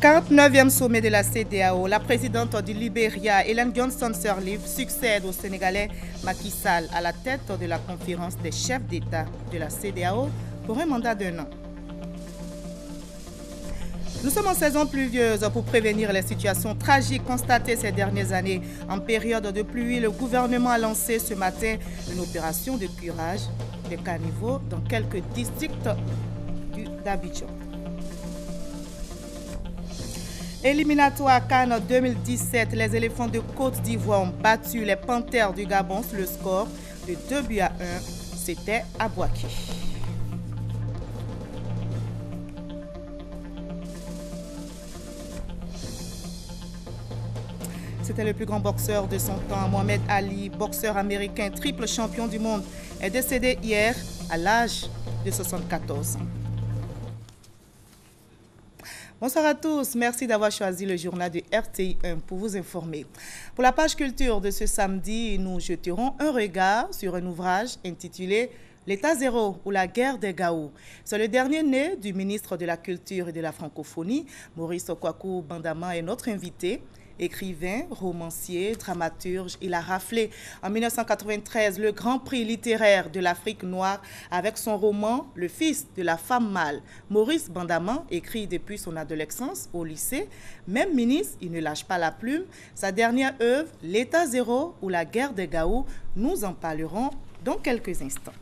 49e sommet de la CEDEAO, la présidente du Libéria, Ellen Johnson Sirleaf, succède au Sénégalais Macky Sall à la tête de la conférence des chefs d'État de la CEDEAO pour un mandat d'1 an. Nous sommes en saison pluvieuse. Pour prévenir les situations tragiques constatées ces dernières années en période de pluie, le gouvernement a lancé ce matin une opération de curage des caniveaux dans quelques districts d'Abidjan. Éliminatoire CAN 2017, les éléphants de Côte d'Ivoire ont battu les Panthères du Gabon sur le score de 2-1. C'était à Bouaké. C'était le plus grand boxeur de son temps, Mohamed Ali, boxeur américain, triple champion du monde, est décédé hier à l'âge de 74 ans. Bonsoir à tous, merci d'avoir choisi le journal de RTI 1 pour vous informer. Pour la page culture de ce samedi, nous jeterons un regard sur un ouvrage intitulé L'État zéro ou la guerre des Gaou. C'est le dernier né du ministre de la Culture et de la Francophonie, Maurice Kwaku Bandama, est notre invité. Écrivain, romancier, dramaturge, il a raflé en 1993 le Grand Prix littéraire de l'Afrique noire avec son roman « Le fils de la femme mâle ». Maurice Bandama écrit depuis son adolescence au lycée. Même ministre, il ne lâche pas la plume. Sa dernière œuvre, « L'État zéro ou la guerre des Gaou », nous en parlerons dans quelques instants.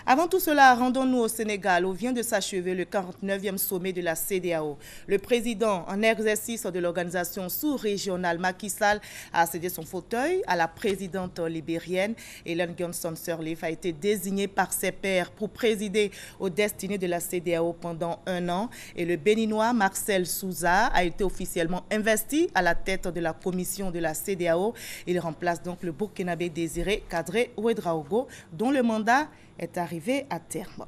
Avant tout cela, rendons-nous au Sénégal où vient de s'achever le 49e sommet de la CEDEAO. Le président en exercice de l'organisation sous-régionale Macky Sall a cédé son fauteuil à la présidente libérienne. Ellen Johnson Sirleaf a été désignée par ses pairs pour présider aux destinées de la CEDEAO pendant 1 an. Et le béninois Marcel Souza a été officiellement investi à la tête de la commission de la CEDEAO. Il remplace donc le Burkinabé Désiré Kadri Ouedraogo, dont le mandat est arrivé à terme.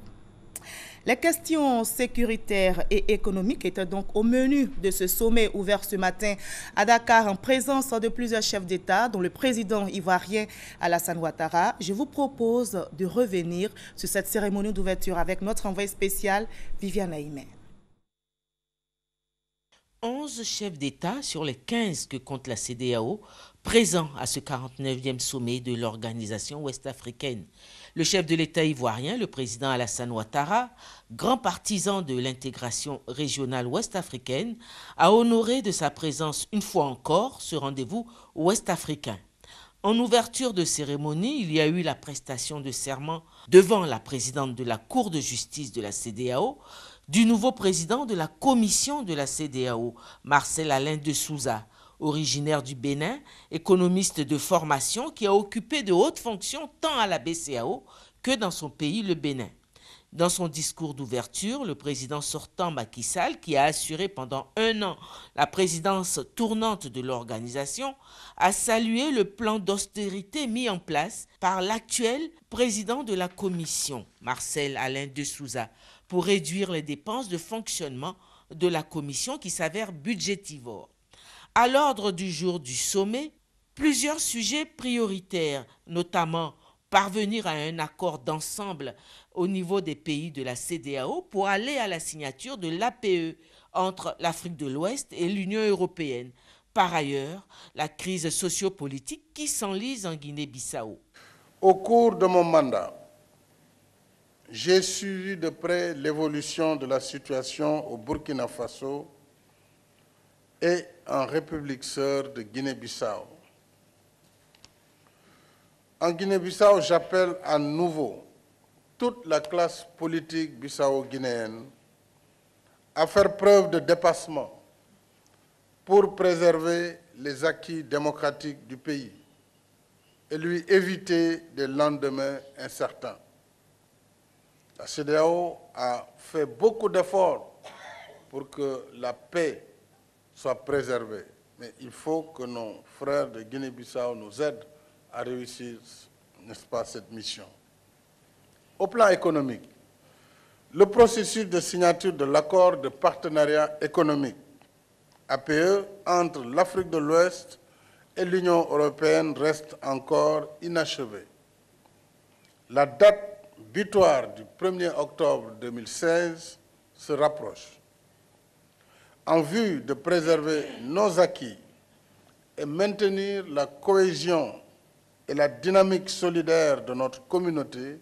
Les questions sécuritaires et économiques étaient donc au menu de ce sommet ouvert ce matin à Dakar en présence de plusieurs chefs d'État, dont le président ivoirien Alassane Ouattara. Je vous propose de revenir sur cette cérémonie d'ouverture avec notre envoyé spécial Viviane Aïmé. 11 chefs d'État sur les 15 que compte la CEDEAO présents à ce 49e sommet de l'organisation ouest-africaine. Le chef de l'État ivoirien, le président Alassane Ouattara, grand partisan de l'intégration régionale ouest-africaine, a honoré de sa présence une fois encore ce rendez-vous ouest-africain. En ouverture de cérémonie, il y a eu la prestation de serment devant la présidente de la Cour de justice de la CEDEAO, du nouveau président de la commission de la CEDEAO, Marcel Alain de Souza, originaire du Bénin, économiste de formation qui a occupé de hautes fonctions tant à la BCEAO que dans son pays, le Bénin. Dans son discours d'ouverture, le président sortant Macky Sall, qui a assuré pendant 1 an la présidence tournante de l'organisation, a salué le plan d'austérité mis en place par l'actuel président de la commission, Marcel Alain de Souza, pour réduire les dépenses de fonctionnement de la commission qui s'avère budgétivore. À l'ordre du jour du sommet, plusieurs sujets prioritaires, notamment parvenir à un accord d'ensemble au niveau des pays de la CEDEAO pour aller à la signature de l'APE entre l'Afrique de l'Ouest et l'Union européenne. Par ailleurs, la crise sociopolitique qui s'enlise en Guinée-Bissau. Au cours de mon mandat, j'ai suivi de près l'évolution de la situation au Burkina Faso et en République sœur de Guinée-Bissau. En Guinée-Bissau, j'appelle à nouveau toute la classe politique bissau-guinéenne à faire preuve de dépassement pour préserver les acquis démocratiques du pays et lui éviter des lendemains incertains. La CEDEAO a fait beaucoup d'efforts pour que la paix soit préservée, mais il faut que nos frères de Guinée-Bissau nous aident à réussir, n'est-ce pas, cette mission. Au plan économique, le processus de signature de l'accord de partenariat économique APE entre l'Afrique de l'Ouest et l'Union européenne reste encore inachevé. La date butoir du 1er octobre 2016 se rapproche. en vue de préserver nos acquis et maintenir la cohésion et la dynamique solidaire de notre communauté,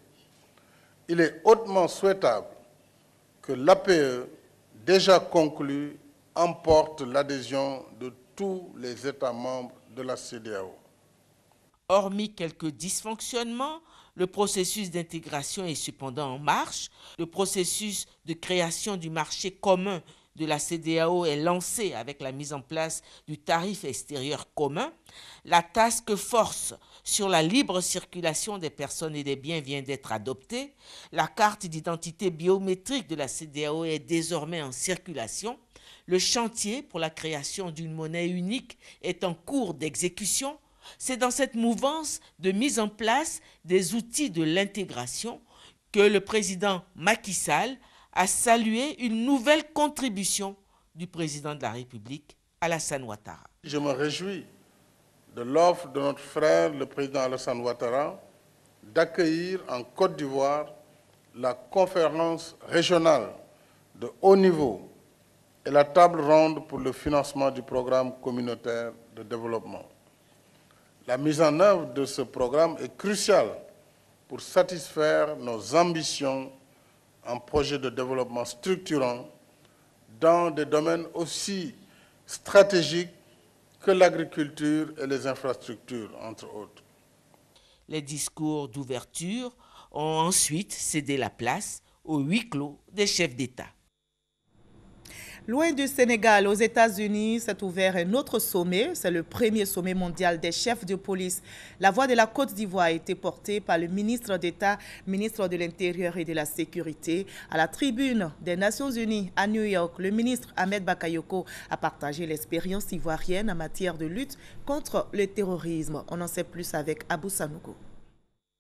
il est hautement souhaitable que l'APE, déjà conclue, emporte l'adhésion de tous les États membres de la CEDEAO. Hormis quelques dysfonctionnements, le processus d'intégration est cependant en marche. Le processus de création du marché commun de la CEDEAO est lancé avec la mise en place du tarif extérieur commun. La task force sur la libre circulation des personnes et des biens vient d'être adoptée. La carte d'identité biométrique de la CEDEAO est désormais en circulation. Le chantier pour la création d'une monnaie unique est en cours d'exécution. C'est dans cette mouvance de mise en place des outils de l'intégration que le président Macky Sall a salué une nouvelle contribution du président de la République, Alassane Ouattara. Je me réjouis de l'offre de notre frère, le président Alassane Ouattara, d'accueillir en Côte d'Ivoire la conférence régionale de haut niveau et la table ronde pour le financement du programme communautaire de développement. La mise en œuvre de ce programme est cruciale pour satisfaire nos ambitions en projet de développement structurant dans des domaines aussi stratégiques que l'agriculture et les infrastructures, entre autres. Les discours d'ouverture ont ensuite cédé la place au huis clos des chefs d'État. Loin du Sénégal, aux États-Unis, s'est ouvert un autre sommet. C'est le premier sommet mondial des chefs de police. La voix de la Côte d'Ivoire a été portée par le ministre d'État, ministre de l'Intérieur et de la Sécurité. À la tribune des Nations Unies à New York, le ministre Ahmed Bakayoko a partagé l'expérience ivoirienne en matière de lutte contre le terrorisme. On en sait plus avec Abou Sanogo.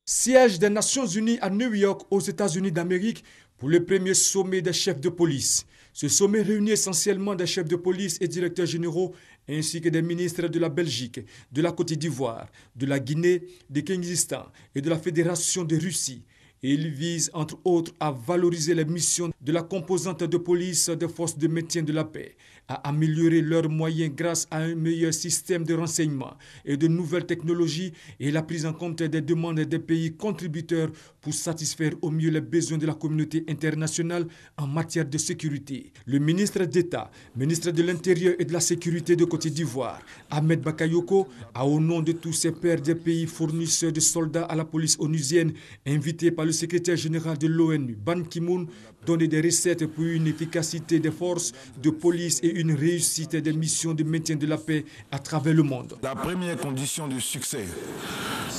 Siège des Nations Unies à New York, aux États-Unis d'Amérique, pour le premier sommet des chefs de police. Ce sommet réunit essentiellement des chefs de police et directeurs généraux, ainsi que des ministres de la Belgique, de la Côte d'Ivoire, de la Guinée, du Kyrgyzstan et de la Fédération de Russie. Et il vise, entre autres, à valoriser les missions de la composante de police des forces de maintien de la paix, à améliorer leurs moyens grâce à un meilleur système de renseignement et de nouvelles technologies et la prise en compte des demandes des pays contributeurs pour satisfaire au mieux les besoins de la communauté internationale en matière de sécurité. Le ministre d'État, ministre de l'Intérieur et de la Sécurité de Côte d'Ivoire, Ahmed Bakayoko, a au nom de tous ses pairs des pays fournisseurs de soldats à la police onusienne, invité par le secrétaire général de l'ONU, Ban Ki-moon, donné des recettes pour une efficacité des forces de police et une réussite des missions de maintien de la paix à travers le monde. La première condition du succès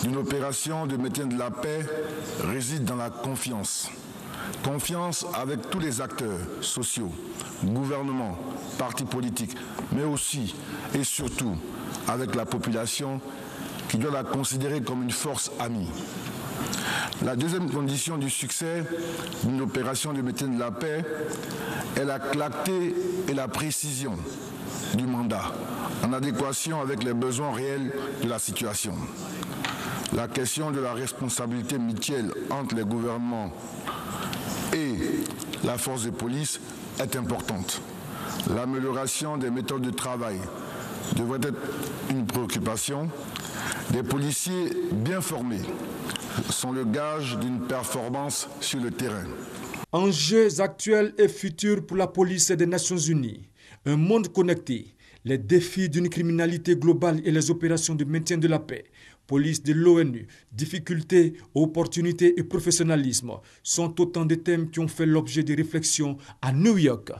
d'une opération de maintien de la paix réside dans la confiance. Confiance avec tous les acteurs sociaux, gouvernements, partis politiques, mais aussi et surtout avec la population qui doit la considérer comme une force amie. La deuxième condition du succès d'une opération de maintien de la paix est la clarté et la précision du mandat, en adéquation avec les besoins réels de la situation. La question de la responsabilité mutuelle entre les gouvernements et la force de police est importante. L'amélioration des méthodes de travail devrait être une préoccupation. Des policiers bien formés sont le gage d'une performance sur le terrain. Enjeux actuels et futurs pour la police des Nations Unies. Un monde connecté, les défis d'une criminalité globale et les opérations de maintien de la paix. Police de l'ONU, difficultés, opportunités et professionnalisme sont autant de thèmes qui ont fait l'objet de réflexions à New York.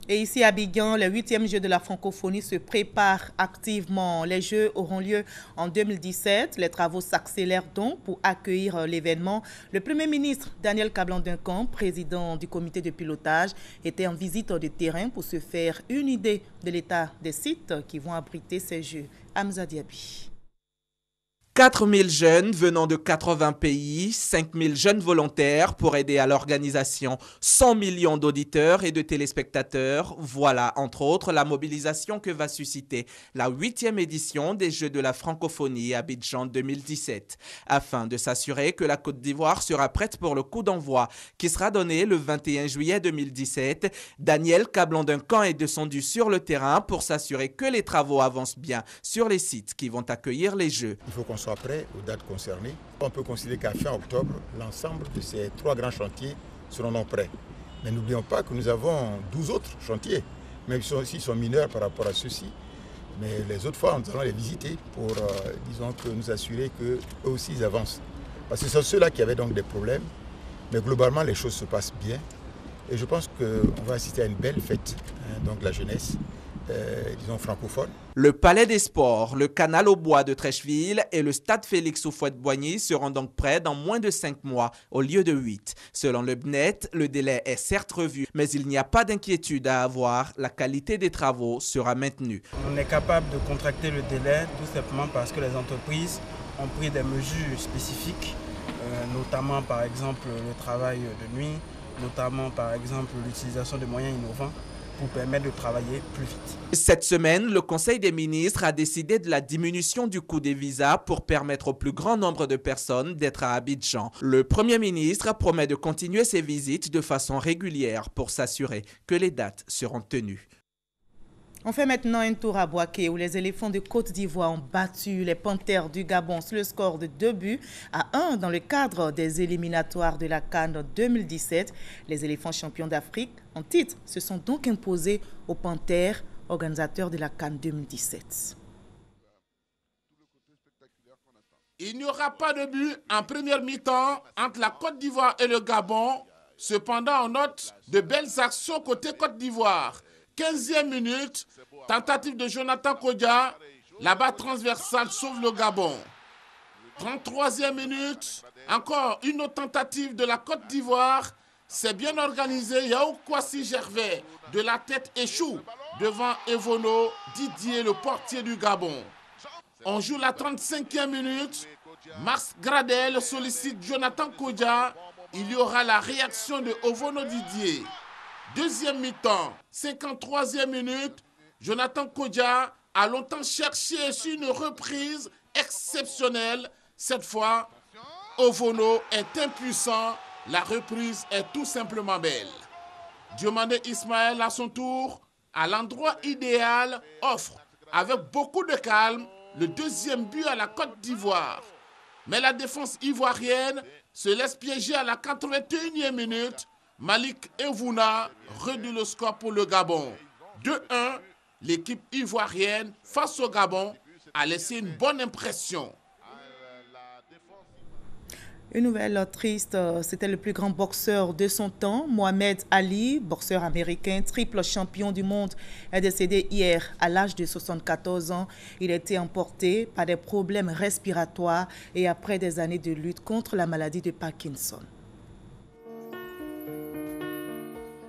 Et ici à Abidjan, les 8e Jeux de la francophonie se préparent activement. Les Jeux auront lieu en 2017. Les travaux s'accélèrent donc pour accueillir l'événement. Le Premier ministre Daniel Kablan-Duncan, président du comité de pilotage, était en visite de terrain pour se faire une idée de l'état des sites qui vont abriter ces Jeux. Hamza Diaby. 4000 jeunes venant de 80 pays, 5000 jeunes volontaires pour aider à l'organisation, 100 millions d'auditeurs et de téléspectateurs. Voilà, entre autres, la mobilisation que va susciter la 8e édition des Jeux de la francophonie à Abidjan 2017. Afin de s'assurer que la Côte d'Ivoire sera prête pour le coup d'envoi qui sera donné le 21 juillet 2017, Daniel Cablon-Duncan est descendu sur le terrain pour s'assurer que les travaux avancent bien sur les sites qui vont accueillir les Jeux. Il faut qu'on soit prêt aux dates concernées. On peut considérer qu'à fin octobre, l'ensemble de ces 3 grands chantiers seront donc prêts. Mais n'oublions pas que nous avons 12 autres chantiers, même s'ils sont mineurs par rapport à ceux-ci. Mais les autres fois, nous allons les visiter pour, disons, que nous assurer qu'eux aussi ils avancent. Parce que ce sont ceux-là qui avaient donc des problèmes. Mais globalement, les choses se passent bien. Et je pense qu'on va assister à une belle fête, donc la jeunesse, disons francophone. Le Palais des Sports, le Canal au Bois de Trècheville et le Stade Félix Houphouët-Boigny seront donc prêts dans moins de 5 mois au lieu de 8. Selon le BNET, le délai est certes revu, mais il n'y a pas d'inquiétude à avoir, la qualité des travaux sera maintenue. On est capable de contracter le délai tout simplement parce que les entreprises ont pris des mesures spécifiques, notamment par exemple le travail de nuit, notamment par exemple l'utilisation de moyens innovants, pour permettre de travailler plus vite. Cette semaine, le Conseil des ministres a décidé de la diminution du coût des visas pour permettre au plus grand nombre de personnes d'être à Abidjan. Le Premier ministre promet de continuer ses visites de façon régulière pour s'assurer que les dates seront tenues. On fait maintenant un tour à Bouaké où les éléphants de Côte d'Ivoire ont battu les Panthères du Gabon sur le score de 2-1 dans le cadre des éliminatoires de la CAN 2017. Les éléphants champions d'Afrique en titre se sont donc imposés aux Panthères, organisateurs de la CAN 2017. Il n'y aura pas de but en première mi-temps entre la Côte d'Ivoire et le Gabon. Cependant, on note de belles actions côté Côte d'Ivoire. 15e minute, tentative de Jonathan Kodja, la balle transversale sauve le Gabon. 33e minute, encore une autre tentative de la Côte d'Ivoire. C'est bien organisé, Yao Kwasi Gervais de la tête échoue devant Evono Didier, le portier du Gabon. On joue la 35e minute, Max Gradel sollicite Jonathan Kodja. Il y aura la réaction de Evono Didier. Deuxième mi-temps, 53e minute, Jonathan Kodja a longtemps cherché sur une reprise exceptionnelle. Cette fois, Ovono est impuissant. La reprise est tout simplement belle. Diomandé Ismaël, à son tour, à l'endroit idéal, offre avec beaucoup de calme le deuxième but à la Côte d'Ivoire. Mais la défense ivoirienne se laisse piéger à la 81e minute. Malik Evouna réduit le score pour le Gabon. 2-1, l'équipe ivoirienne face au Gabon a laissé une bonne impression. Une nouvelle triste, c'était le plus grand boxeur de son temps, Mohamed Ali, boxeur américain, triple champion du monde, est décédé hier à l'âge de 74 ans. Il a été emporté par des problèmes respiratoires et après des années de lutte contre la maladie de Parkinson.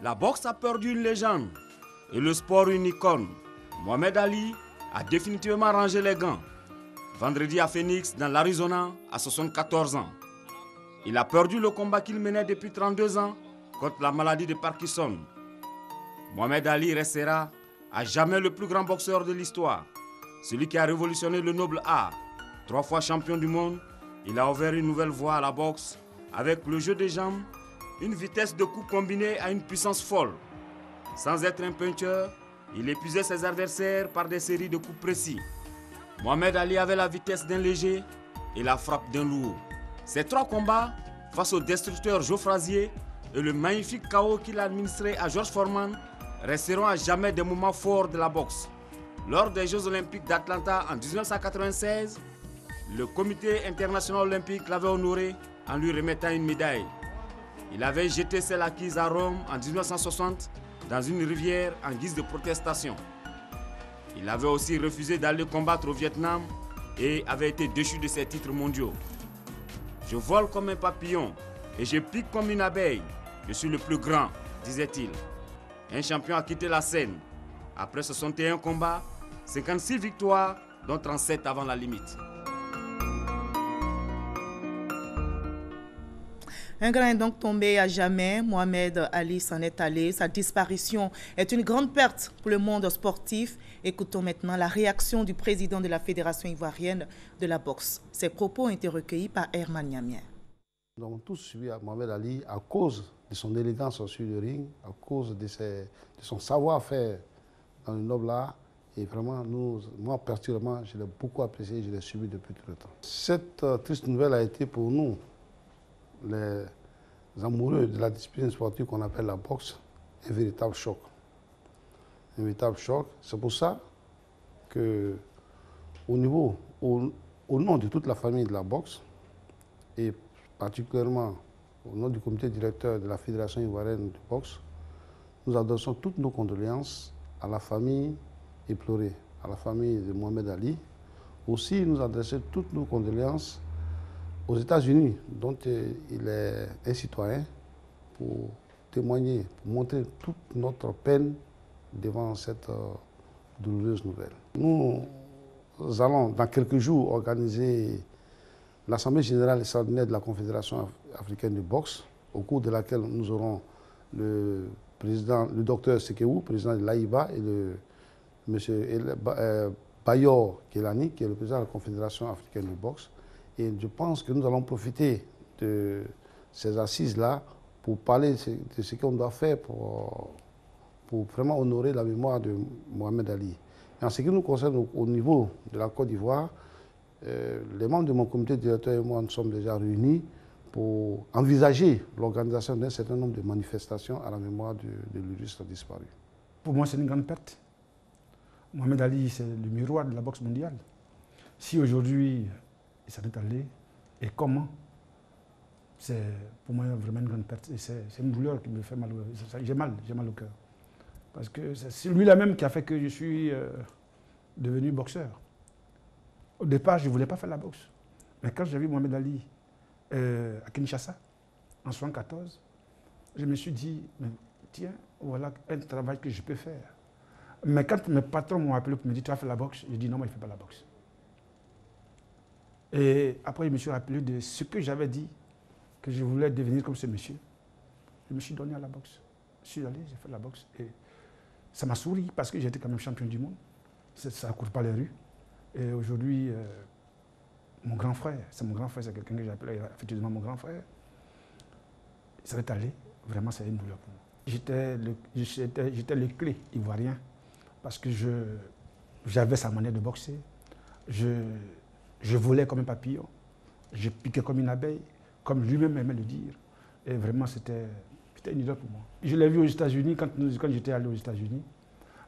La boxe a perdu une légende et le sport une icône. Mohamed Ali a définitivement rangé les gants. Vendredi à Phoenix, dans l'Arizona, à 74 ans. Il a perdu le combat qu'il menait depuis 32 ans contre la maladie de Parkinson. Mohamed Ali restera à jamais le plus grand boxeur de l'histoire. Celui qui a révolutionné le noble art. 3 fois champion du monde, il a ouvert une nouvelle voie à la boxe avec le jeu des jambes, une vitesse de coup combinée à une puissance folle. Sans être un puncheur, il épuisait ses adversaires par des séries de coups précis. Mohamed Ali avait la vitesse d'un léger et la frappe d'un lourd. Ces 3 combats, face au destructeur Joe Frazier et le magnifique KO qu'il a administré à George Foreman, resteront à jamais des moments forts de la boxe. Lors des Jeux Olympiques d'Atlanta en 1996, le comité international olympique l'avait honoré en lui remettant une médaille. Il avait jeté celle acquise à Rome en 1960 dans une rivière en guise de protestation. Il avait aussi refusé d'aller combattre au Vietnam et avait été déchu de ses titres mondiaux. Je vole comme un papillon et je pique comme une abeille. Je suis le plus grand, disait-il. Un champion a quitté la scène. Après 61 combats, 56 victoires, dont 37 avant la limite. Un grain est donc tombé à jamais. Mohamed Ali s'en est allé. Sa disparition est une grande perte pour le monde sportif. Écoutons maintenant la réaction du président de la Fédération ivoirienne de la boxe. Ses propos ont été recueillis par Herman Niamien. Nous avons tous suivi Mohamed Ali à cause de son élégance sur le ring, à cause de son savoir-faire dans le noble art. Et vraiment, moi, personnellement, je l'ai beaucoup apprécié, je l'ai suivi depuis tout le temps. Cette triste nouvelle a été pour nous, les amoureux de la discipline sportive qu'on appelle la boxe, un véritable choc. Un véritable choc. C'est pour ça que, au nom de toute la famille de la boxe, et particulièrement au nom du comité directeur de la Fédération ivoirienne de boxe, nous adressons toutes nos condoléances à la famille éplorée, à la famille de Mohamed Ali. Aussi, nous adressons toutes nos condoléances aux États-Unis, dont il est un citoyen, pour témoigner, pour montrer toute notre peine devant cette douloureuse nouvelle. Nous allons, dans quelques jours, organiser l'Assemblée générale extraordinaire de la Confédération africaine de boxe, au cours de laquelle nous aurons le docteur Sekewu, président de l'AIBA, et M. Bayor Kelani, qui est le président de la Confédération africaine de boxe. Et je pense que nous allons profiter de ces assises-là pour parler de ce qu'on doit faire pour vraiment honorer la mémoire de Mohamed Ali. Et en ce qui nous concerne au niveau de la Côte d'Ivoire, les membres de mon comité directeur et moi nous sommes déjà réunis pour envisager l'organisation d'un certain nombre de manifestations à la mémoire de l'illustre disparu. Pour moi, c'est une grande perte. Mohamed Ali, c'est le miroir de la boxe mondiale. Si aujourd'hui, il s'en est allé, et comment, c'est pour moi vraiment une grande perte. Et c'est une douleur qui me fait mal. J'ai mal au cœur. Parce que c'est lui-là même qui a fait que je suis devenu boxeur. Au départ, je ne voulais pas faire la boxe. Mais quand j'ai vu Mohamed Ali à Kinshasa, en 1974, je me suis dit, mais tiens, voilà un travail que je peux faire. Mais quand mes patrons m'ont appelé pour me dire, tu vas faire la boxe, j'ai dit non, moi je ne fais pas la boxe. Et après, je me suis rappelé de ce que j'avais dit, que je voulais devenir comme ce monsieur. Je me suis donné à la boxe. Je suis allé, j'ai fait la boxe. Et ça m'a souri parce que j'étais quand même champion du monde. Ça ne court pas les rues. Et aujourd'hui, mon grand frère, c'est quelqu'un que j'appelle effectivement mon grand frère. Ça est allé, vraiment c'est une douleur pour moi. J'étais le clé ivoirien parce que j'avais sa manière de boxer. Je volais comme un papillon, je piquais comme une abeille, comme lui-même aimait le dire. Et vraiment c'était une idole pour moi. Je l'ai vu aux États-Unis, quand j'étais allé aux États-Unis.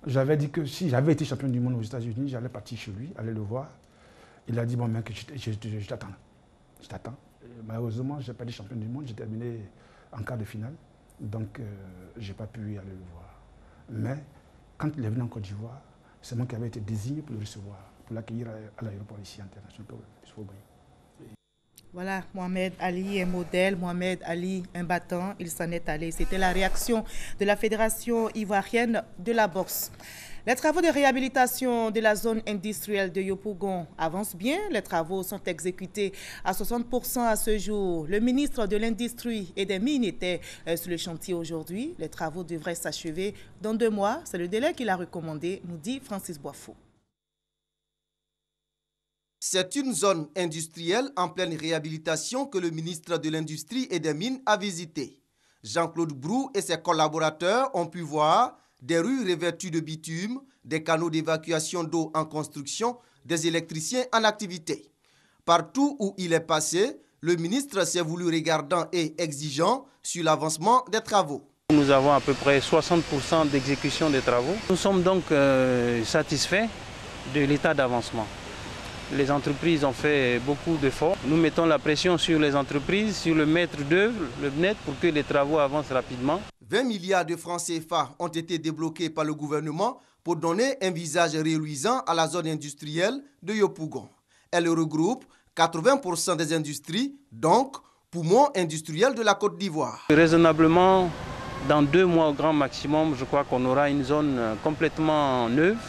J'avais dit que si j'avais été champion du monde aux États-Unis, j'allais partir chez lui, aller le voir. Il a dit, bon mec, je t'attends. Je t'attends. Malheureusement, je n'ai pas été champion du monde, j'ai terminé en quart de finale. Donc, je n'ai pas pu aller le voir. Mais, quand il est venu en Côte d'Ivoire, c'est moi qui avais été désigné pour le recevoir, pour l'accueillir à l'aéroport ici international. Voilà, Mohamed Ali, un modèle, Mohamed Ali, un battant, il s'en est allé. C'était la réaction de la Fédération ivoirienne de la boxe. Les travaux de réhabilitation de la zone industrielle de Yopougon avancent bien. Les travaux sont exécutés à 60% à ce jour. Le ministre de l'Industrie et des Mines était sur le chantier aujourd'hui. Les travaux devraient s'achever dans 2 mois. C'est le délai qu'il a recommandé, nous dit Francis Boifou. C'est une zone industrielle en pleine réhabilitation que le ministre de l'Industrie et des Mines a visité. Jean-Claude Brou et ses collaborateurs ont pu voir des rues revêtues de bitume, des canaux d'évacuation d'eau en construction, des électriciens en activité. Partout où il est passé, le ministre s'est voulu regardant et exigeant sur l'avancement des travaux. Nous avons à peu près 60% d'exécution des travaux. Nous sommes donc satisfaits de l'état d'avancement. Les entreprises ont fait beaucoup d'efforts. Nous mettons la pression sur les entreprises, sur le maître d'œuvre, le net, pour que les travaux avancent rapidement. 20 milliards de francs CFA ont été débloqués par le gouvernement pour donner un visage reluisant à la zone industrielle de Yopougon. Elle regroupe 80% des industries, donc poumon industriel de la Côte d'Ivoire. Raisonnablement, dans 2 mois au grand maximum, je crois qu'on aura une zone complètement neuve,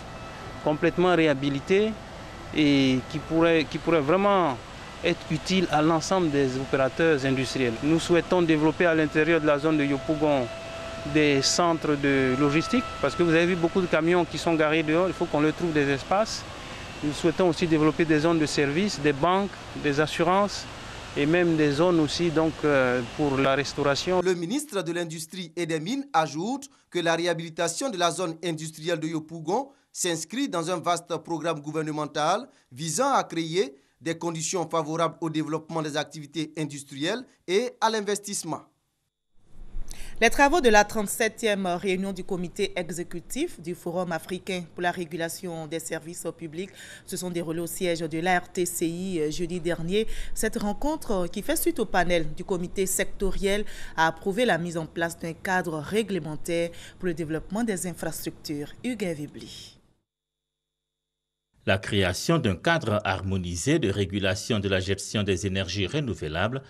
complètement réhabilitée, et qui pourrait vraiment être utile à l'ensemble des opérateurs industriels. Nous souhaitons développer à l'intérieur de la zone de Yopougon des centres de logistique, parce que vous avez vu beaucoup de camions qui sont garés dehors, il faut qu'on leur trouve des espaces. Nous souhaitons aussi développer des zones de services, des banques, des assurances et même des zones aussi donc, pour la restauration. Le ministre de l'Industrie et des Mines ajoute que la réhabilitation de la zone industrielle de Yopougon s'inscrit dans un vaste programme gouvernemental visant à créer des conditions favorables au développement des activités industrielles et à l'investissement. Les travaux de la 37e réunion du comité exécutif du Forum africain pour la régulation des services publics se sont déroulés au siège de la RTCI jeudi dernier. Cette rencontre, qui fait suite au panel du comité sectoriel, a approuvé la mise en place d'un cadre réglementaire pour le développement des infrastructures. Hugues Vibli. La création d'un cadre harmonisé de régulation de la gestion des énergies renouvelables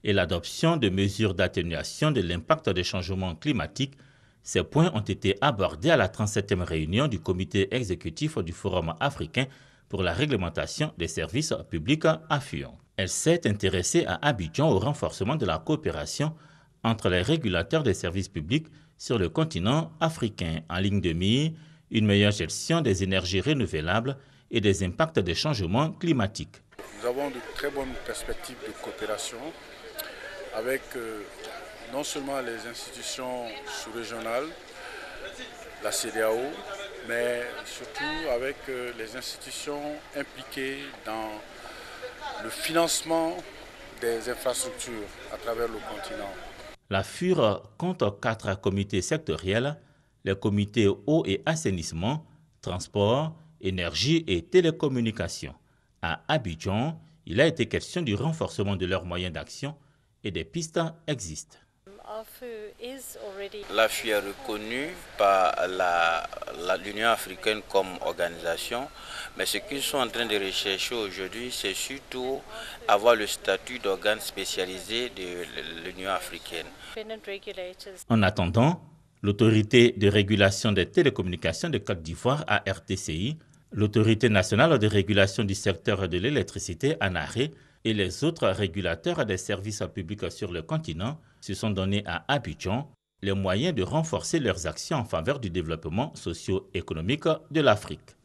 et l'adoption de mesures d'atténuation de l'impact des changements climatiques, ces points ont été abordés à la 37e réunion du comité exécutif du Forum africain pour la réglementation des services publics à Fuyon. Elle s'est intéressée à Abidjan au renforcement de la coopération entre les régulateurs des services publics sur le continent africain. En ligne de mire, une meilleure gestion des énergies renouvelables et des impacts des changements climatiques. Nous avons de très bonnes perspectives de coopération avec non seulement les institutions sous-régionales, la CEDEAO, mais surtout avec les institutions impliquées dans le financement des infrastructures à travers le continent. La FUR compte 4 comités sectoriels, les comités eau et assainissement, transport, énergie et télécommunications. À Abidjan, il a été question du renforcement de leurs moyens d'action et des pistes existent. La FUR est reconnue par l'Union africaine comme organisation, mais ce qu'ils sont en train de rechercher aujourd'hui, c'est surtout avoir le statut d'organe spécialisé de l'Union africaine. En attendant, l'autorité de régulation des télécommunications de Côte d'Ivoire, ARTCI, l'autorité nationale de régulation du secteur de l'électricité, ANARE, et les autres régulateurs des services publics sur le continent se sont donnés à Abidjan les moyens de renforcer leurs actions en faveur du développement socio-économique de l'Afrique.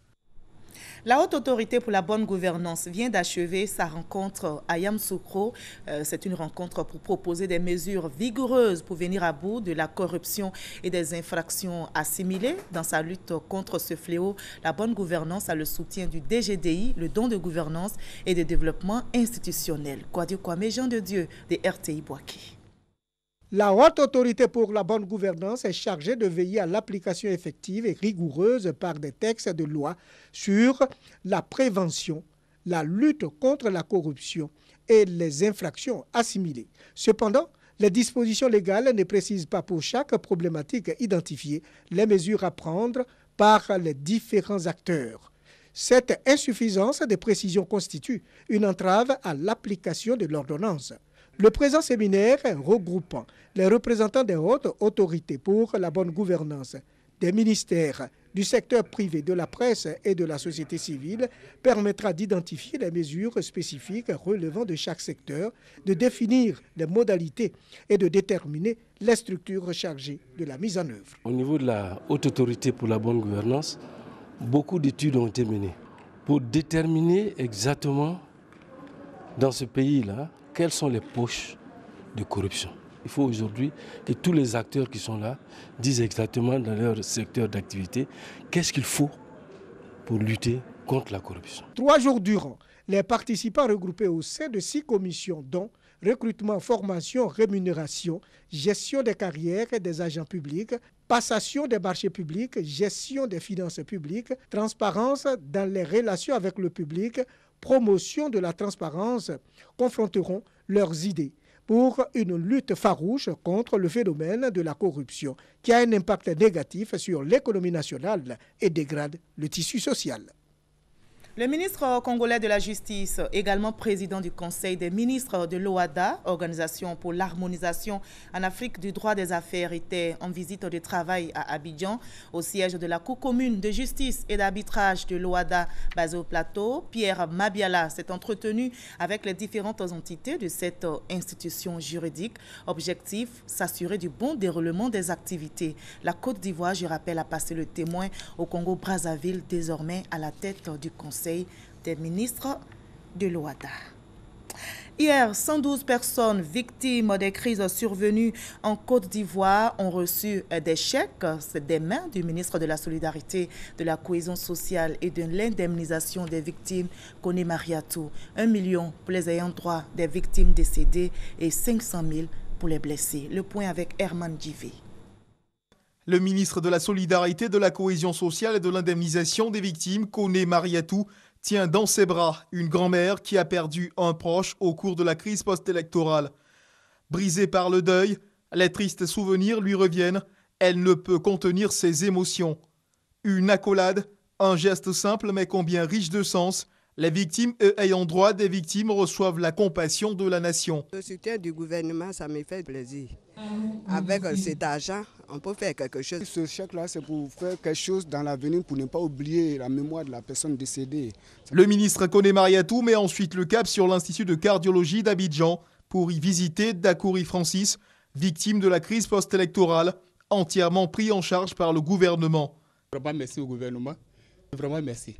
La Haute Autorité pour la bonne gouvernance vient d'achever sa rencontre à Yamoussoukro. C'est une rencontre pour proposer des mesures vigoureuses pour venir à bout de la corruption et des infractions assimilées. Dans sa lutte contre ce fléau, la bonne gouvernance a le soutien du DGDI, le don de gouvernance et de développement institutionnel. Kwadio Kwame, Jean de Dieu, de RTI Boaké. La Haute Autorité pour la bonne gouvernance est chargée de veiller à l'application effective et rigoureuse par des textes de loi sur la prévention, la lutte contre la corruption et les infractions assimilées. Cependant, les dispositions légales ne précisent pas pour chaque problématique identifiée les mesures à prendre par les différents acteurs. Cette insuffisance de précision constitue une entrave à l'application de l'ordonnance. Le présent séminaire, regroupant les représentants des hautes autorités pour la bonne gouvernance, des ministères, du secteur privé, de la presse et de la société civile, permettra d'identifier les mesures spécifiques relevant de chaque secteur, de définir les modalités et de déterminer les structures chargées de la mise en œuvre. Au niveau de la Haute Autorité pour la bonne gouvernance, beaucoup d'études ont été menées pour déterminer exactement dans ce pays-là quelles sont les poches de corruption. Il faut aujourd'hui que tous les acteurs qui sont là disent exactement dans leur secteur d'activité qu'est-ce qu'il faut pour lutter contre la corruption. 3 jours durant, les participants regroupés au sein de 6 commissions dont recrutement, formation, rémunération, gestion des carrières des agents publics, passation des marchés publics, gestion des finances publiques, transparence dans les relations avec le public, promotion de la transparence, confronteront leurs idées pour une lutte farouche contre le phénomène de la corruption qui a un impact négatif sur l'économie nationale et dégrade le tissu social. Le ministre congolais de la Justice, également président du Conseil des ministres de l'OADA, Organisation pour l'harmonisation en Afrique du droit des affaires, était en visite de travail à Abidjan, au siège de la Cour commune de justice et d'arbitrage de l'OADA basée au plateau. Pierre Mabiala s'est entretenu avec les différentes entités de cette institution juridique. Objectif, s'assurer du bon déroulement des activités. La Côte d'Ivoire, je rappelle, a passé le témoin au Congo-Brazzaville, désormais à la tête du Conseil des ministres de l'OADA. Hier, 112 personnes victimes des crises survenues en Côte d'Ivoire ont reçu des chèques des mains du ministre de la Solidarité, de la Cohésion sociale et de l'indemnisation des victimes, Kone Mariatou. 1 million pour les ayants droit des victimes décédées et 500 000 pour les blessés. Le point avec Herman Djivé. Le ministre de la Solidarité, de la Cohésion sociale et de l'indemnisation des victimes, Kone Mariatou, tient dans ses bras une grand-mère qui a perdu un proche au cours de la crise post-électorale. Brisée par le deuil, les tristes souvenirs lui reviennent. Elle ne peut contenir ses émotions. Une accolade, un geste simple mais combien riche de sens. Les victimes et ayant droit des victimes reçoivent la compassion de la nation. Le soutien du gouvernement, ça me fait plaisir. Avec cet argent, on peut faire quelque chose. Ce chèque-là, c'est pour faire quelque chose dans l'avenir, pour ne pas oublier la mémoire de la personne décédée. Le ministre Kone Mariatou met ensuite le cap sur l'Institut de cardiologie d'Abidjan pour y visiter Dakouri Francis, victime de la crise post-électorale, entièrement pris en charge par le gouvernement. Vraiment merci au gouvernement. Vraiment merci.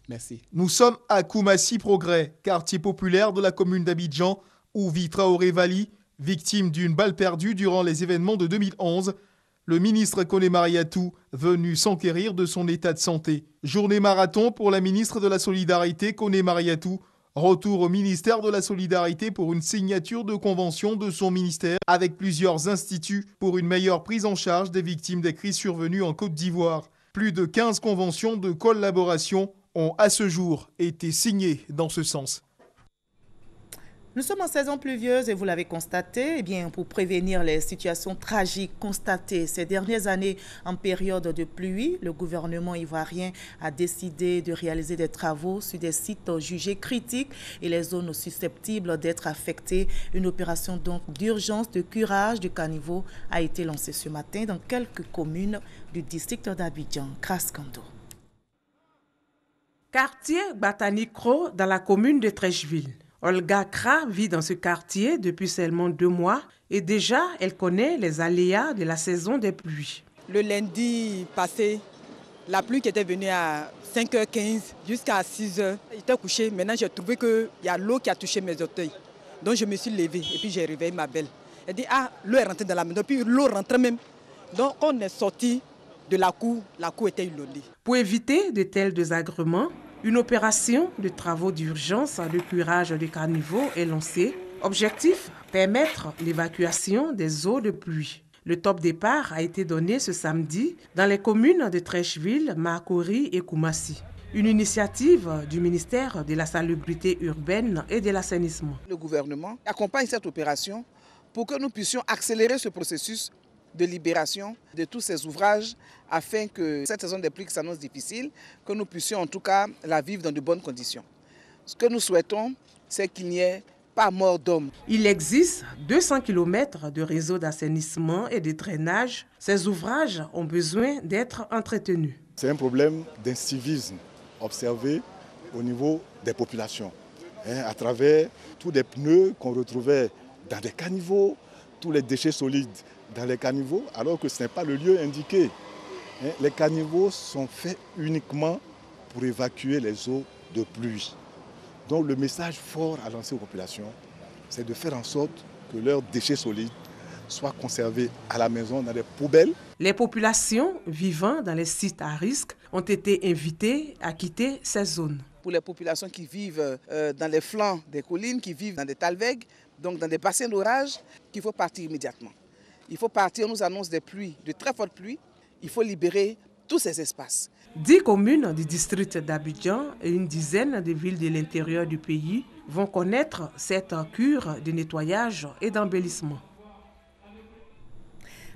Merci. Nous sommes à Koumassi Progrès, quartier populaire de la commune d'Abidjan, où vit Traoré Vali, victime d'une balle perdue durant les événements de 2011. Le ministre Kone Mariatou, venu s'enquérir de son état de santé. Journée marathon pour la ministre de la Solidarité, Kone Mariatou. Retour au ministère de la Solidarité pour une signature de convention de son ministère avec plusieurs instituts pour une meilleure prise en charge des victimes des crises survenues en Côte d'Ivoire. Plus de 15 conventions de collaboration ont à ce jour été signées dans ce sens. Nous sommes en saison pluvieuse et vous l'avez constaté, eh bien, pour prévenir les situations tragiques constatées ces dernières années en période de pluie, le gouvernement ivoirien a décidé de réaliser des travaux sur des sites jugés critiques et les zones susceptibles d'être affectées. Une opération donc d'urgence de curage du caniveau a été lancée ce matin dans quelques communes du district d'Abidjan. Kraskando. Quartier Batanikro dans la commune de Trècheville. Olga Kra vit dans ce quartier depuis seulement 2 mois et déjà elle connaît les aléas de la saison des pluies. Le lundi passé, la pluie qui était venue à 5h15 jusqu'à 6h, j'étais couché. Maintenant j'ai trouvé qu'il y a l'eau qui a touché mes orteils. Donc je me suis levée et puis j'ai réveillé ma belle. Elle dit l'eau est rentrée dans la maison, puis l'eau rentrait même. Donc on est sorti de la cour était inondée. Pour éviter de tels désagréments, une opération de travaux d'urgence de curage des caniveaux est lancée. Objectif, permettre l'évacuation des eaux de pluie. Le top départ a été donné ce samedi dans les communes de Trècheville, Makori et Koumassi. Une initiative du ministère de la Salubrité urbaine et de l'assainissement. Le gouvernement accompagne cette opération pour que nous puissions accélérer ce processus de libération de tous ces ouvrages afin que cette saison des pluies qui s'annonce difficile, que nous puissions en tout cas la vivre dans de bonnes conditions. Ce que nous souhaitons, c'est qu'il n'y ait pas mort d'homme. Il existe 200 km de réseaux d'assainissement et de drainage. Ces ouvrages ont besoin d'être entretenus. C'est un problème d'incivisme observé au niveau des populations, à travers tous les pneus qu'on retrouvait dans des caniveaux, tous les déchets solides dans les caniveaux, alors que ce n'est pas le lieu indiqué. Les caniveaux sont faits uniquement pour évacuer les eaux de pluie. Donc le message fort à lancer aux populations, c'est de faire en sorte que leurs déchets solides soient conservés à la maison dans des poubelles. Les populations vivant dans les sites à risque ont été invitées à quitter ces zones. Pour les populations qui vivent dans les flancs des collines, qui vivent dans des talwegs, donc dans des bassins d'orage, qu'il faut partir immédiatement. Il faut partir, on nous annonce des pluies, de très fortes pluies. Il faut libérer tous ces espaces. 10 communes du district d'Abidjan et une dizaine de villes de l'intérieur du pays vont connaître cette cure de nettoyage et d'embellissement.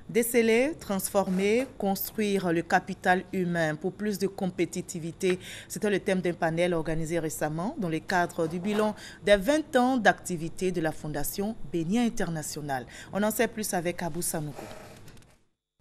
Déceler, transformer, construire le capital humain pour plus de compétitivité. C'était le thème d'un panel organisé récemment dans le cadre du bilan des 20 ans d'activité de la Fondation Bénia International. On en sait plus avec Abou Sanogo.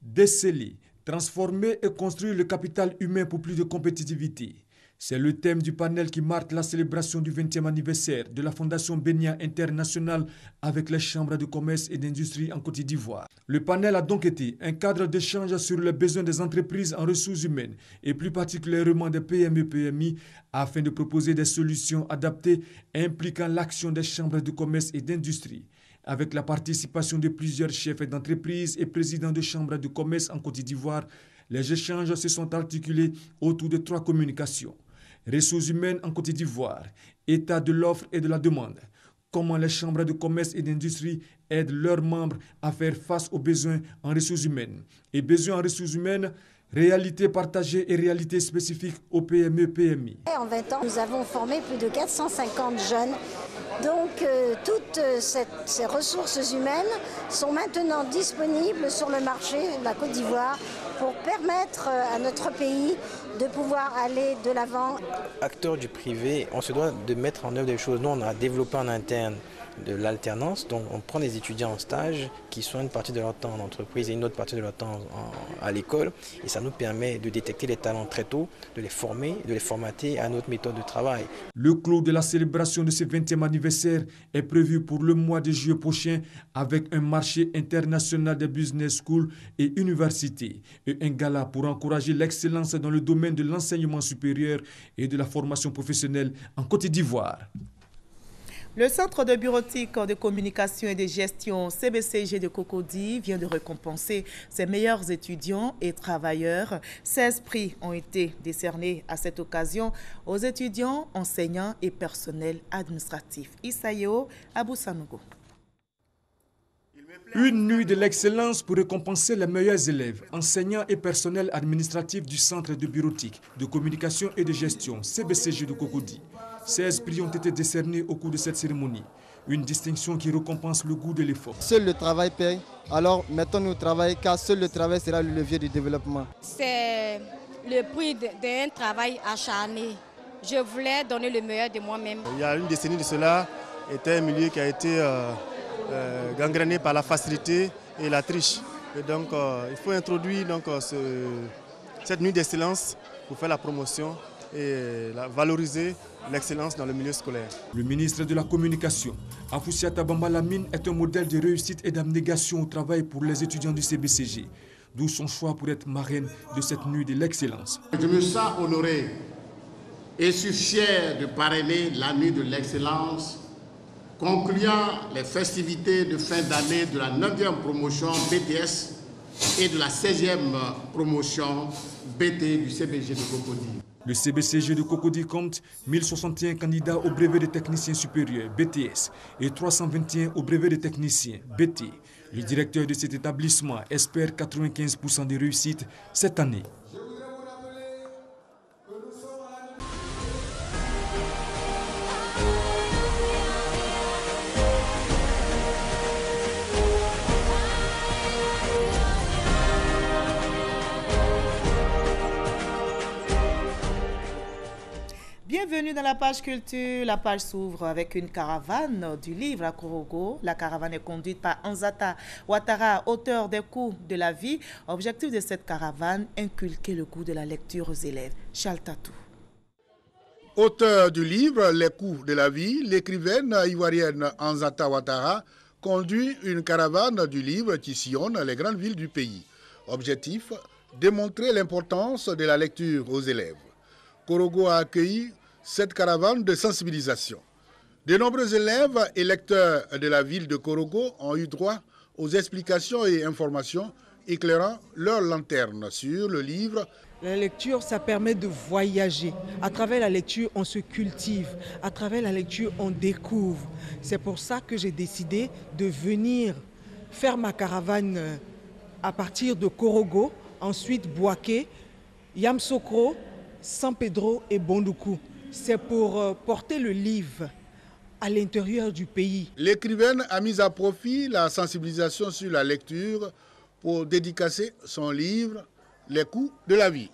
Déceler, transformer et construire le capital humain pour plus de compétitivité. C'est le thème du panel qui marque la célébration du 20e anniversaire de la Fondation Bénia International avec les chambres de commerce et d'industrie en Côte d'Ivoire. Le panel a donc été un cadre d'échange sur les besoins des entreprises en ressources humaines et plus particulièrement des PME-PMI afin de proposer des solutions adaptées impliquant l'action des chambres de commerce et d'industrie. Avec la participation de plusieurs chefs d'entreprise et présidents de chambres de commerce en Côte d'Ivoire, les échanges se sont articulés autour de 3 communications. Ressources humaines en Côte d'Ivoire, état de l'offre et de la demande. Comment les chambres de commerce et d'industrie aident leurs membres à faire face aux besoins en ressources humaines. Et besoins en ressources humaines, réalité partagée et réalité spécifique aux PME-PMI. En 20 ans, nous avons formé plus de 450 jeunes. Donc, toutes ces ressources humaines sont maintenant disponibles sur le marché de la Côte d'Ivoire pour permettre à notre pays de pouvoir aller de l'avant. Acteurs du privé, on se doit de mettre en œuvre des choses. Nous, on a développé en interne de l'alternance, donc on prend des étudiants en stage qui sont une partie de leur temps en entreprise et une autre partie de leur temps à l'école, et ça nous permet de détecter les talents très tôt, de les former, de les formater à notre méthode de travail. Le clou de la célébration de ce 20e anniversaire est prévu pour le mois de juillet prochain avec un marché international des business schools et universités et un gala pour encourager l'excellence dans le domaine de l'enseignement supérieur et de la formation professionnelle en Côte d'Ivoire. Le Centre de bureautique de communication et de gestion CBCG de Cocody vient de récompenser ses meilleurs étudiants et travailleurs. 16 prix ont été décernés à cette occasion aux étudiants, enseignants et personnels administratifs. Isayo Abou Sanogo. Une nuit de l'excellence pour récompenser les meilleurs élèves, enseignants et personnels administratifs du Centre de bureautique de communication et de gestion CBCG de Cocody. 16 prix ont été décernés au cours de cette cérémonie. Une distinction qui récompense le goût de l'effort. Seul le travail paye, alors mettons-nous au travail car seul le travail sera le levier du développement. C'est le prix d'un travail acharné. Je voulais donner le meilleur de moi-même. Il y a une décennie de cela, était un milieu qui a été gangréné par la facilité et la triche. Et donc il faut introduire donc, cette nuit d'excellence pour faire la promotion et valoriser l'excellence dans le milieu scolaire. Le ministre de la Communication, Afoussiata Bamba Lamine, est un modèle de réussite et d'abnégation au travail pour les étudiants du CBCG, d'où son choix pour être marraine de cette nuit de l'excellence. Je me sens honoré et suis fier de parrainer la nuit de l'excellence, concluant les festivités de fin d'année de la 9e promotion BTS et de la 16e promotion BT du CBG de Cocody. Le CBCG de Cocody compte 1061 candidats au brevet de technicien supérieur BTS et 321 au brevet de technicien BT. Le directeur de cet établissement espère 95% de réussite cette année. Bienvenue dans la page culture. La page s'ouvre avec une caravane du livre à Korogo. La caravane est conduite par Anzata Ouattara, auteur des Coups de la vie. Objectif de cette caravane, inculquer le goût de la lecture aux élèves. Charles Tatou. Auteur du livre Les Coups de la vie, l'écrivaine ivoirienne Anzata Ouattara conduit une caravane du livre qui sillonne les grandes villes du pays. Objectif, démontrer l'importance de la lecture aux élèves. Korogo a accueilli cette caravane de sensibilisation. De nombreux élèves et lecteurs de la ville de Korogo ont eu droit aux explications et informations éclairant leur lanterne sur le livre. La lecture, ça permet de voyager. À travers la lecture, on se cultive. À travers la lecture, on découvre. C'est pour ça que j'ai décidé de venir faire ma caravane à partir de Korogo, ensuite Bouaké, Yamsokro, San Pedro et Bondoukou. C'est pour porter le livre à l'intérieur du pays. L'écrivaine a mis à profit la sensibilisation sur la lecture pour dédicacer son livre « Les coûts de la vie ».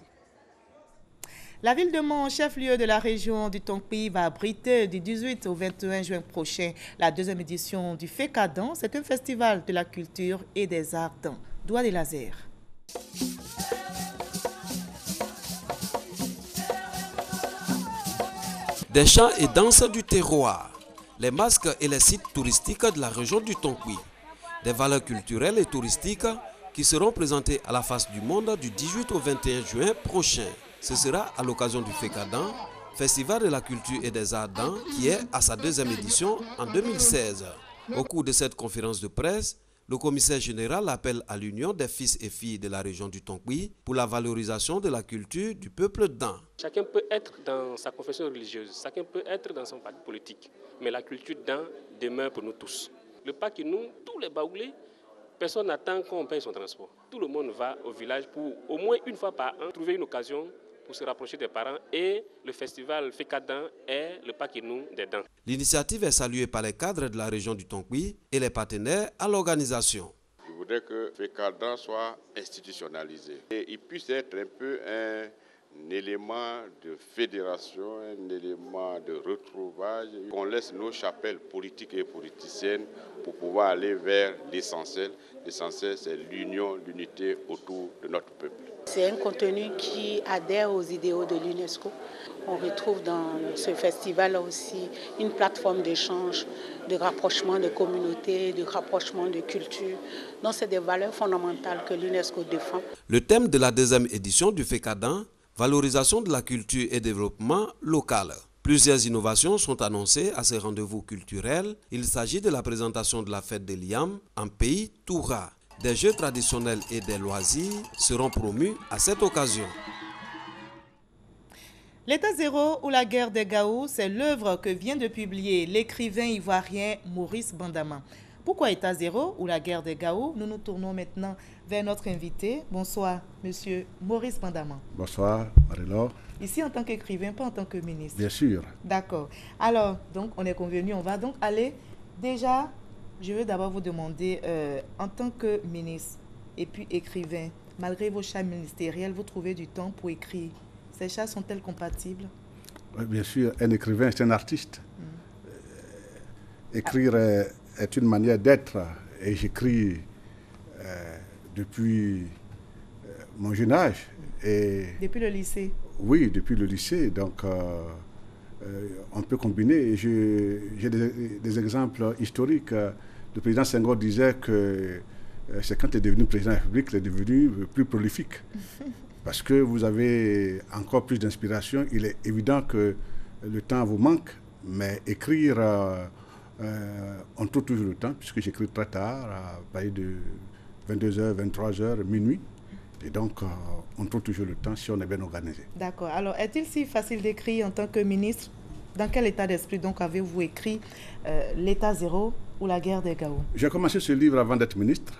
La ville de Mont, chef-lieu de la région du Tonkpi, va abriter du 18 au 21 juin prochain la deuxième édition du FECADAN. C'est un festival de la culture et des arts dans Douala des Lasers. Des chants et danses du terroir, les masques et les sites touristiques de la région du Tonkpi, des valeurs culturelles et touristiques qui seront présentées à la face du monde du 18 au 21 juin prochain. Ce sera à l'occasion du FECADAN, Festival de la culture et des arts d'An, qui est à sa deuxième édition en 2016. Au cours de cette conférence de presse, le commissaire général appelle à l'union des fils et filles de la région du Tonkpi pour la valorisation de la culture du peuple d'An. Chacun peut être dans sa confession religieuse, chacun peut être dans son parti politique, mais la culture d'An demeure pour nous tous. Le pas que nous, tous les Baoulés, personne n'attend qu'on paye son transport. Tout le monde va au village pour au moins une fois par an trouver une occasion pour se rapprocher des parents, et le festival FECADAN est le Pakinou des dents. L'initiative est saluée par les cadres de la région du Tonkpi et les partenaires à l'organisation. Je voudrais que FECADAN soit institutionnalisé et il puisse être un peu un élément de fédération, un élément de retrouvaille, qu'on laisse nos chapelles politiques et politiciennes pour pouvoir aller vers l'essentiel. L'essentiel, c'est l'union, l'unité autour de notre peuple. C'est un contenu qui adhère aux idéaux de l'UNESCO. On retrouve dans ce festival aussi une plateforme d'échange, de rapprochement de communautés, de rapprochement de cultures. Donc c'est des valeurs fondamentales que l'UNESCO défend. Le thème de la deuxième édition du FECADAN, valorisation de la culture et développement local. Plusieurs innovations sont annoncées à ces rendez-vous culturels. Il s'agit de la présentation de la fête des Liam en pays Toura. Des jeux traditionnels et des loisirs seront promus à cette occasion. L'État zéro ou la guerre des Gaou, c'est l'œuvre que vient de publier l'écrivain ivoirien Maurice Bandama. Pourquoi État zéro ou la guerre des Gaou? Nous nous tournons maintenant vers notre invité. Bonsoir, monsieur Maurice Bandama. Bonsoir, Marie-Laure. Ici en tant qu'écrivain, pas en tant que ministre. Bien sûr. D'accord. Alors, donc, on est convenu, on va donc aller. Déjà, je veux d'abord vous demander, en tant que ministre et puis écrivain, malgré vos chats ministériels, vous trouvez du temps pour écrire. Ces chats sont-elles compatibles? Oui, bien sûr. Un écrivain, c'est un artiste. Écrire est une manière d'être. Et j'écris depuis mon jeune âge. Et depuis le lycée? Oui, depuis le lycée. Donc, on peut combiner. J'ai des exemples historiques. Le président Senghor disait que c'est quand il est devenu président de la République qu'il est devenu plus prolifique. Parce que vous avez encore plus d'inspiration. Il est évident que le temps vous manque, mais écrire, on trouve toujours le temps, puisque j'écris très tard, à partir de 22h, 23h, minuit. Et donc, on trouve toujours le temps si on est bien organisé. D'accord. Alors, est-il si facile d'écrire en tant que ministre? Dans quel état d'esprit donc avez-vous écrit l'État zéro ou la guerre des Gaou? J'ai commencé ce livre avant d'être ministre.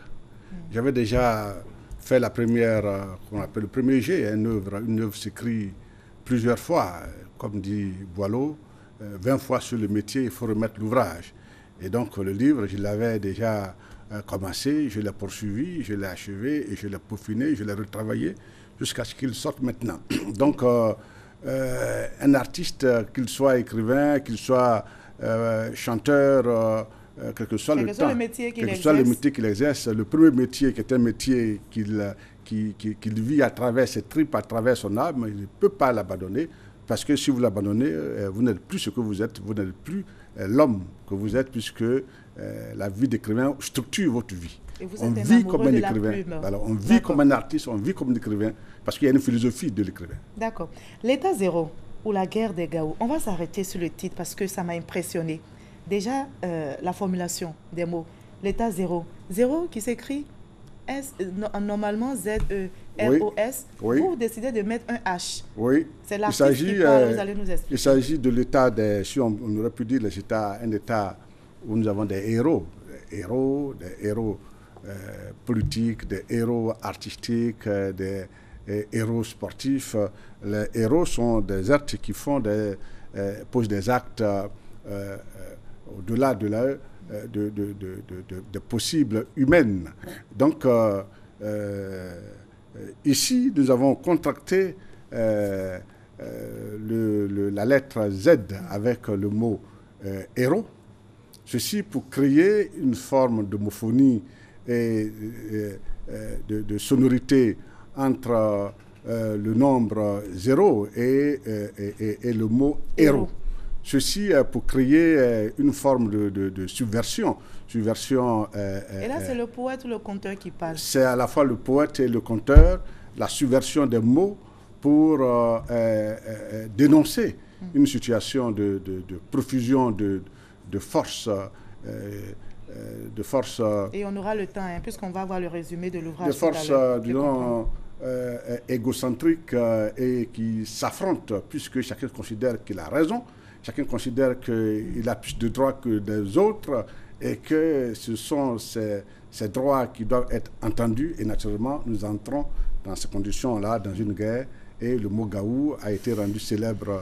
J'avais déjà fait la première, qu'on appelle le premier jet, une œuvre s'écrit plusieurs fois. Comme dit Boileau, 20 fois sur le métier, il faut remettre l'ouvrage. Et donc, le livre, je l'avais déjà commencé, je l'ai poursuivi, je l'ai achevé et je l'ai peaufiné, je l'ai retravaillé jusqu'à ce qu'il sorte maintenant. Donc, un artiste, qu'il soit écrivain, qu'il soit chanteur, quel que soit le temps, quel que soit le métier qu'il exerce, le premier métier qui est un métier qu'il vit à travers ses tripes, à travers son âme, il ne peut pas l'abandonner, parce que si vous l'abandonnez, vous n'êtes plus ce que vous êtes, vous n'êtes plus l'homme que vous êtes, puisque la vie d'écrivain structure votre vie. On vit comme un écrivain, alors, on vit comme un artiste, on vit comme un écrivain, parce qu'il y a une philosophie de l'écrivain. D'accord. L'État zéro ou la guerre des Gaou, on va s'arrêter sur le titre parce que ça m'a impressionné. Déjà, la formulation des mots, l'État zéro. Zéro qui s'écrit normalement Z-E-R-O-S. Oui. Vous décidez de mettre un H. Oui. C'est l'artiste qui parle, vous allez nous expliquer. Il s'agit de l'État, si on aurait pu dire un État où nous avons des héros. Des héros politiques, des héros artistiques, des héros sportifs. Les héros sont des êtres qui posent des actes au-delà de possibles humaines. Donc, ici, nous avons contracté la lettre Z avec le mot héros. Ceci pour créer une forme d'homophonie et de sonorité entre le nombre 0 et le mot héros. Ceci pour créer une forme de subversion. Et là, c'est le poète ou le conteur qui parle? C'est à la fois le poète et le conteur, la subversion des mots pour dénoncer une situation de profusion de force. Et on aura le temps, hein, puisqu'on va avoir le résumé de l'ouvrage. De forces, disons, égocentriques et qui s'affrontent, puisque chacun considère qu'il a raison, chacun considère qu'il a plus de droits que des autres et que ce sont ces droits qui doivent être entendus. Et naturellement, nous entrons dans ces conditions-là, dans une guerre. Et le mot Gaou a été rendu célèbre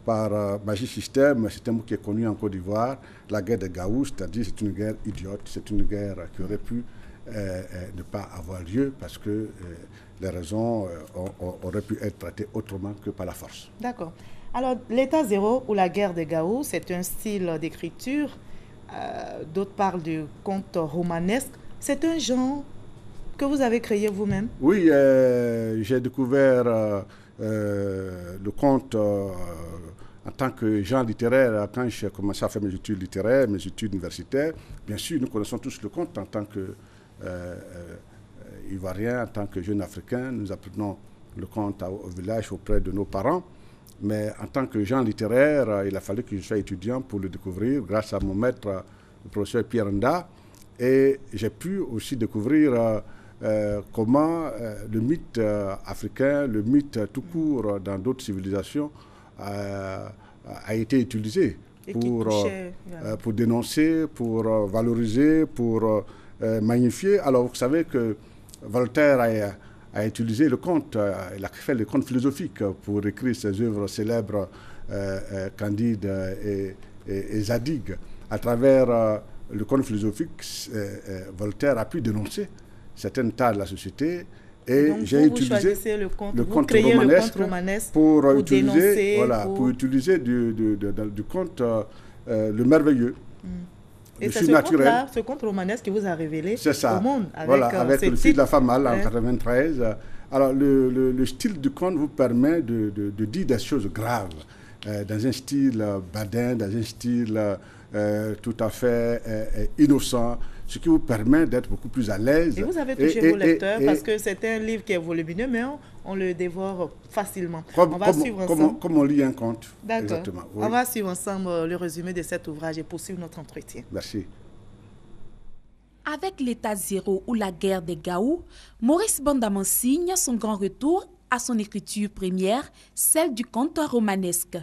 par Magie Système. C'est un mot qui est connu en Côte d'Ivoire. La guerre de Gaou, c'est-à-dire c'est une guerre idiote, c'est une guerre qui aurait pu ne pas avoir lieu parce que les raisons auraient pu être traitées autrement que par la force. D'accord. Alors, l'état zéro ou la guerre de Gaou, c'est un style d'écriture. D'autres parlent de conte romanesque. C'est un genre que vous avez créé vous-même? Oui, j'ai découvert le conte en tant que genre littéraire quand j'ai commencé à faire mes études littéraires, mes études universitaires. Bien sûr, nous connaissons tous le conte en tant que Ivoiriens, en tant que jeunes Africains. Nous apprenons le conte au village auprès de nos parents. Mais en tant que genre littéraire, il a fallu que je sois étudiant pour le découvrir grâce à mon maître, le professeur Pierre Nda. Et j'ai pu aussi découvrir comment le mythe africain, le mythe tout court dans d'autres civilisations a été utilisé pour dénoncer, pour valoriser, pour magnifier. Alors vous savez que Voltaire a utilisé le conte, il a fait le conte philosophique pour écrire ses œuvres célèbres, Candide et Zadig. À travers le conte philosophique, Voltaire a pu dénoncer certaines tares de la société. Et j'ai utilisé le conte romanesque pour utiliser, pour utiliser du conte le merveilleux. Et c'est ce conte romanesque qui vous a révélé au monde. Avec le fil de la femme mâle en 93. Alors, le style du conte vous permet de dire des choses graves, dans un style badin, dans un style tout à fait innocent, ce qui vous permet d'être beaucoup plus à l'aise. Et vous avez touché vos lecteurs parce que c'est un livre qui est volumineux, mais on le dévore facilement. On va suivre ensemble. Comme on lit un conte. D'accord. Oui. On va suivre ensemble le résumé de cet ouvrage et poursuivre notre entretien. Merci. Avec l'état zéro ou la guerre des Gaou, Maurice Bandaman signe son grand retour à son écriture première, celle du conte romanesque.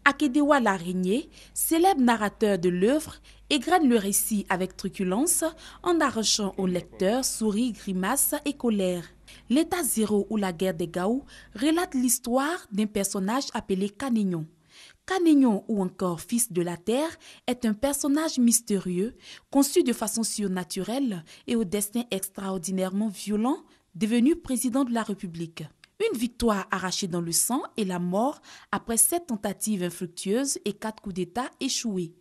Akedewa l'araignée, célèbre narrateur de l'œuvre, égrène le récit avec truculence en arrachant au lecteur souris, grimaces et colère. L'état zéro ou la guerre des Gaou relate l'histoire d'un personnage appelé Canignon. Canignon, ou encore fils de la terre, est un personnage mystérieux, conçu de façon surnaturelle et au destin extraordinairement violent, devenu président de la République. Une victoire arrachée dans le sang et la mort après 7 tentatives infructueuses et 4 coups d'État échoués.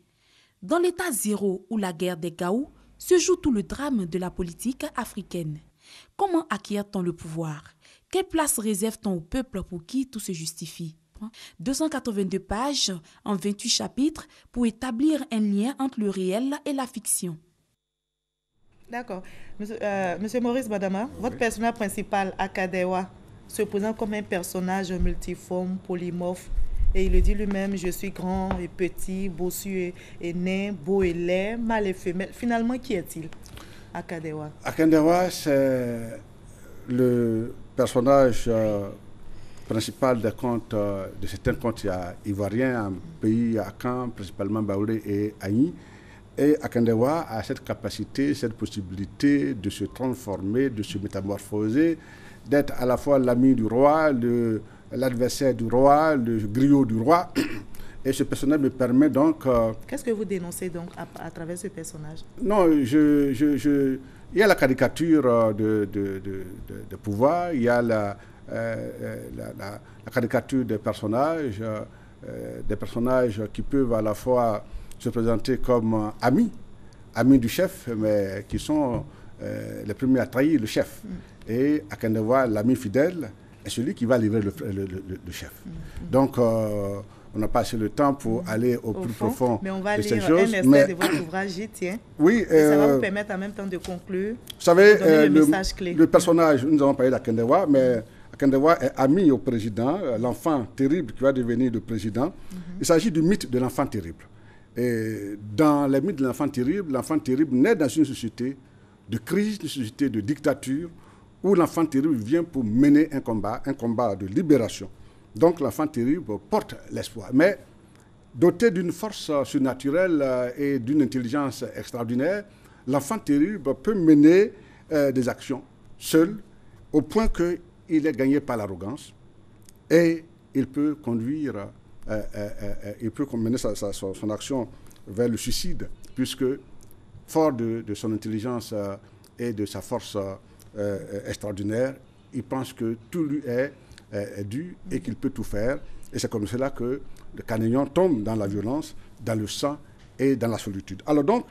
Dans l'état zéro ou la guerre des Gaou se joue tout le drame de la politique africaine. Comment acquiert-on le pouvoir? Quelle place réserve-t-on au peuple pour qui tout se justifie? 282 pages en 28 chapitres pour établir un lien entre le réel et la fiction. D'accord. Monsieur Maurice Badama, votre personnage principal, Akadewa, se présente comme un personnage multiforme, polymorphe. Et il le dit lui-même, je suis grand et petit, bossu et nain, beau et laid, mâle et femelle. Finalement, qui est-il, Akadewa? Akadewa, c'est le personnage principal des contes, de certains contes ivoiriens, en pays Akan, principalement Baoulé et Aïe. Et Akandewa a cette capacité, cette possibilité de se transformer, de se métamorphoser, d'être à la fois l'ami du roi, l'adversaire du roi, le griot du roi. Et ce personnage me permet donc... Qu'est-ce que vous dénoncez donc à travers ce personnage? Non, il y a la caricature de pouvoir, il y a la caricature des personnages qui peuvent à la fois se présenter comme amis du chef, mais qui sont les premiers à trahir le chef. Et à Kandewa, l'ami fidèle est celui qui va livrer le chef. Donc, on n'a pas assez le temps pour aller au plus profond mais on va de ces lire choses. Un extrait de votre ouvrage, j'y tiens. Oui. Et ça va vous permettre en même temps de conclure. Vous savez, le message clé. Le personnage, nous avons parlé d'Akendewa, mais Akendewa est ami au président, l'enfant terrible qui va devenir le président. Il s'agit du mythe de l'enfant terrible. Et dans les mythes de l'enfant terrible naît dans une société de crise, une société de dictature, où l'enfant terrible vient pour mener un combat de libération. Donc l'enfant terrible porte l'espoir. Mais doté d'une force surnaturelle et d'une intelligence extraordinaire, l'enfant terrible peut mener des actions seul, au point qu'il est gagné par l'arrogance, et il peut conduire, il peut mener son action vers le suicide, puisque fort de son intelligence et de sa force extraordinaire, il pense que tout lui est dû et qu'il peut tout faire. Et c'est comme cela que le Canéon tombe dans la violence, dans le sang et dans la solitude. Alors donc,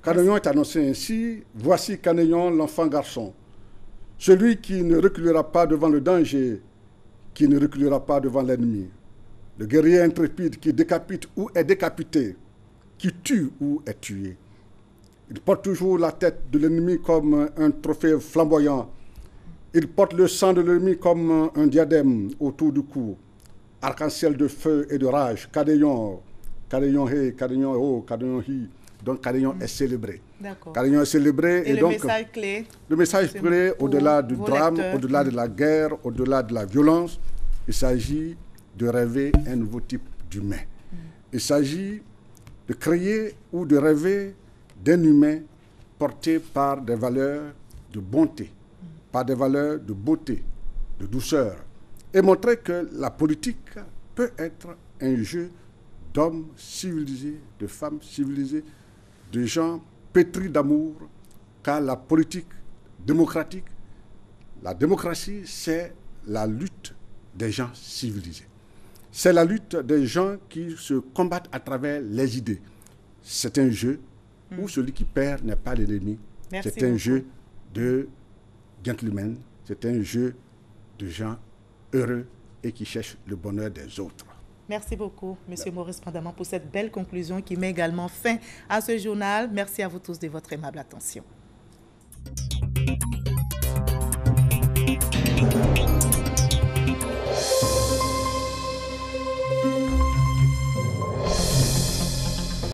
Canéon est annoncé ainsi: voici Canéon, l'enfant garçon, celui qui ne reculera pas devant le danger, qui ne reculera pas devant l'ennemi, le guerrier intrépide qui décapite ou est décapité, qui tue ou est tué. Il porte toujours la tête de l'ennemi comme un trophée flamboyant. Il porte le sang de l'ennemi comme un diadème autour du cou. Arc-en-ciel de feu et de rage. Canéon, Canéon he, Canéon ho, Canéon hi. Donc Canéon est célébré. Canéon est célébré. Et le donc, message clé? Le message clé, au-delà du drame, au-delà de la guerre, au-delà de la violence, il s'agit de rêver un nouveau type d'humain. Il s'agit de créer ou de rêver d'un humain porté par des valeurs de bonté, par des valeurs de beauté, de douceur, et montrer que la politique peut être un jeu d'hommes civilisés, de femmes civilisées, de gens pétris d'amour, car la politique démocratique, la démocratie, c'est la lutte des gens civilisés. C'est la lutte des gens qui se combattent à travers les idées. C'est un jeu où celui qui perd n'est pas l'ennemi. C'est un jeu de gentlemen, c'est un jeu de gens heureux et qui cherchent le bonheur des autres. Merci beaucoup, M. Maurice Bandaman, pour cette belle conclusion qui met également fin à ce journal. Merci à vous tous de votre aimable attention.